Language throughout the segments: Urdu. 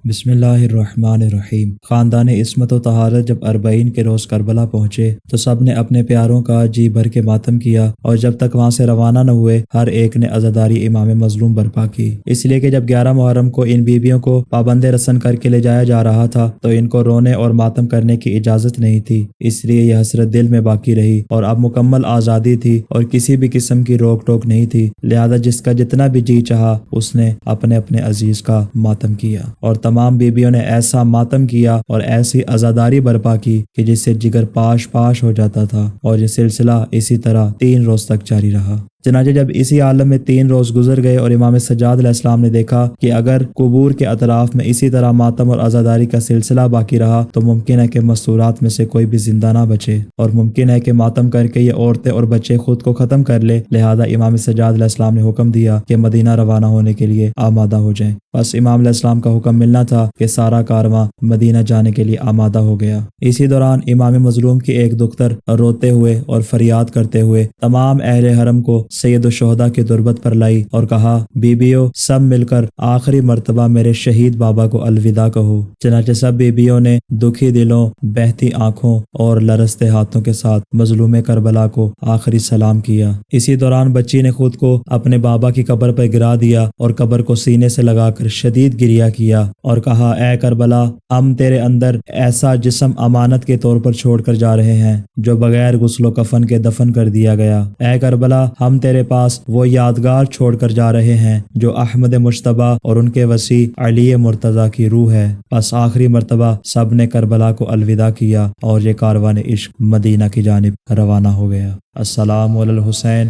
بسم اللہ الرحمن الرحیم۔ خاندان عصمت و طہارت جب 40 کے روز کربلا پہنچے تو سب نے اپنے پیاروں کا جی بھر کے ماتم کیا، اور جب تک وہاں سے روانہ نہ ہوئے ہر ایک نے عزاداری امام مظلوم برپا کی، اس لیے کہ جب 11 محرم کو ان بیویوں کو پابند رسن کر کے لے جایا جا رہا تھا تو ان کو رونے اور ماتم کرنے کی اجازت نہیں تھی، اس لیے یہ حسرت دل میں باقی رہی، اور اب مکمل آزادی تھی اور کسی بھی قسم کی روک ٹوک نہیں تھی، لہذا جس کا جتنا بھی جی چاہا اس نے اپنے اپنے عزیز کا ماتم کیا، اور تمام بیبیوں نے ایسا ماتم کیا اور ایسی عزاداری برپا کی کہ جس سے جگر پاش پاش ہو جاتا تھا، اور یہ سلسلہ اسی طرح 3 روز تک جاری رہا۔ چنانچہ جب اسی عالم میں 3 روز گزر گئے اور امام سجاد علیہ السلام نے دیکھا کہ اگر قبور کے اطراف میں اسی طرح ماتم اور عزاداری کا سلسلہ باقی رہا تو ممکن ہے کہ مستورات میں سے کوئی بھی زندہ نہ بچے، اور ممکن ہے کہ ماتم کر کے یہ عورتیں اور بچے خود کو ختم کر لے، لہذا امام سجاد علیہ السلام نے حکم دیا کہ مدینہ روانہ ہونے کے لیے آمادہ ہو جائیں۔ بس امام علیہ السلام کا حکم ملنا تھا کہ سارا کارواں مدینہ جانے کے لیے آمادہ ہو گیا۔ اسی دوران امام مظلوم کی ایک دختر روتے ہوئے اور فریاد کرتے ہوئے تمام اہل حرم کو سید الشہداء کی تربت پر لائی اور کہا، بیبیوں سب مل کر آخری مرتبہ میرے شہید بابا کو الوداع کہو۔ چنانچہ سب بیبیوں نے دکھی دلوں، بہتی آنکھوں اور لرزتے ہاتھوں کے ساتھ مظلوم کربلا کو آخری سلام کیا۔ اسی دوران بچی نے خود کو اپنے بابا کی قبر پر گرا دیا اور قبر کو سینے سے لگا کر شدید گریہ کیا اور کہا، اے کربلا، ہم تیرے اندر ایسا جسم امانت کے طور پر چھوڑ کر جا رہے ہیں جو بغیر غسل و کفن کے دفن کر دیا گیا۔ اے کربلا، ہم تیرے پاس وہ یادگار چھوڑ کر جا رہے ہیں جو احمد مجتبیٰ اور ان کے وصی علی مرتضیٰ کی روح ہے۔ بس آخری مرتبہ سب نے کربلا کو الوداع کیا اور یہ کاروان عشق مدینہ کی جانب روانہ ہو گیا۔ السلام علی الحسین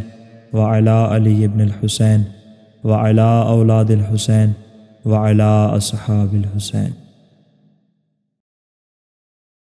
وعلی علی ابن الحسین وعلی اولاد الحسین وعلی اصحاب الحسین۔